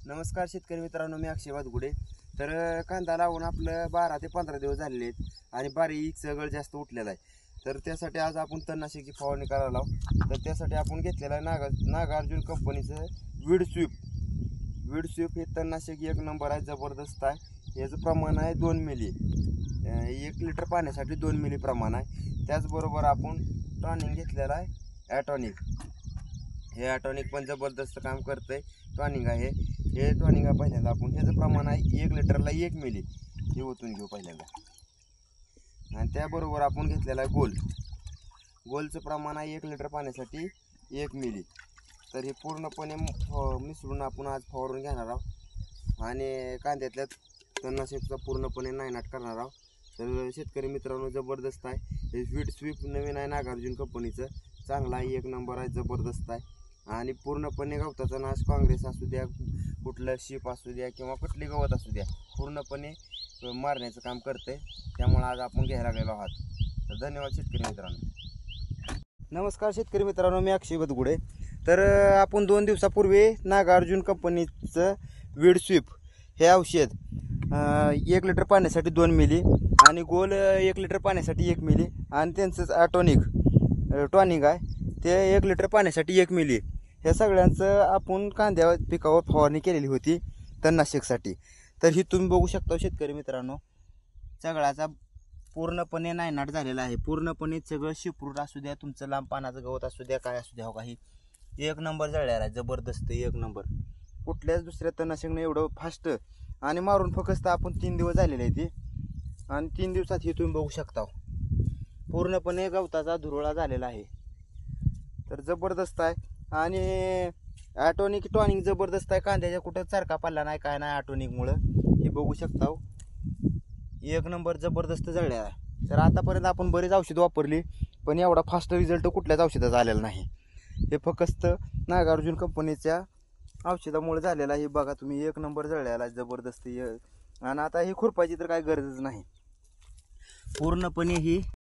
नमस्कार शेतकरी मित्रांनो, मी अक्षय वादगुडे. तर कांदा लावून आपलं 12 ते 15 दिवस झालेले आहेत आणि बारीक सगळं जास्त उठलेला आहे. तर त्यासाठी आज आपण तणनाशकाची फवारणी करायला लावू. तर त्यासाठी आपण घेतलेलं आहे नागार्जुन कंपनीचं वीड स्वीप हे तणनाशक एक नंबर आहे, जबरदस्त आहे. याचं प्रमाण आहे 2 मिली, 1 लिटर पाण्यासाठी 2 मिली प्रमाण आहे. त्याचबरोबर आपण टॉनिक घेतलेला आहे ॲटॉनिक. हे ॲटॉनिक पण जबरदस्त काम करतंय. टॉनिक आहे हे टॉनिक आहे. पहिल्यांदा आपण ह्याचं प्रमाण आहे 1 लिटरला 1 मिली, हे ओतून घेऊ पहिल्यांदा. आणि त्याबरोबर आपण घेतलेला आहे गोलचं प्रमाण आहे 1 लिटर पाण्यासाठी 1 मिली. तर हे पूर्णपणे मिसळून आपण आज फवारून घेणार आहोत आणि कांद्यातल्या तणनाशकाचा पूर्णपणे नायनाट करणार आहोत. तर शेतकरी मित्रांनो, जबरदस्त आहे. हे वीड स्वीप नवीन आहे नागार्जुन कंपनीचं, चांगला आहे, 1 नंबर आहे, जबरदस्त आहे. आणि पूर्णपणे गवताचा नाश, काँग्रेस असू द्या, कुठलं शीप असू द्या किंवा कुठली गवत असू द्या, पूर्णपणे मारण्याचं काम करते. त्यामुळे आज आपण घ्यायला लागलेलो आहात. तर धन्यवाद शेतकरी मित्रांनो. नमस्कार शेतकरी मित्रांनो, मी अक्षय वादगुडे. तर आपण 2 दिवसापूर्वी नागार्जुन कंपनीचं वीड स्वीप हे औषध 1 लिटर पाण्यासाठी 2 मिली आणि गोल 1 लिटर पाण्यासाठी 1 मिली आणि त्यांचं टॉनिक आहे ते 1 लिटर पाण्यासाठी 1 मिली, ह्या सगळ्यांचं आपण कांद्या पिकावर फवारणी केलेली होती तणनाशकसाठी. तर ही तुम्ही बघू शकता शेतकरी मित्रांनो, सगळ्याचा पूर्णपणे नायनाट झालेला आहे. पूर्णपणे सगळं शिपरूट असू द्या, तुमचं लांब पानाचं गवत असू द्या, काय असू द्या, हो काही 1 नंबर जळलेला आहे, जबरदस्त 1 नंबर. कुठल्याच दुसऱ्या तणनाशकने एवढं फास्ट आणि मारून फक्त आपण 3 दिवस झालेले आहे ती. आणि 3 दिवसात ही तुम्ही बघू शकता पूर्णपणे गवताचा धुरोळा झालेला आहे. तर जबरदस्त आहे. आणि ॲटॉनिक टॉनिक जबरदस्त आहे. कांद्याच्या कुठं सारखा पडला नाही, काय नाही ॲटॉनिकमुळं, हे बघू शकता 1 नंबर जबरदस्त जळलेला आहे. तर आतापर्यंत आपण बरीच औषधं वापरली, पण एवढा फास्ट रिझल्ट कुठल्याच औषधाचा आलेला नाही. हे फक्त नागार्जुन कंपनीच्या औषधामुळे झालेला आहे. बघा तुम्ही, 1 नंबर जळलेला आहे, जबरदस्त. आणि आता ही खुरपायची तर काय गरजच नाही, पूर्णपणे ही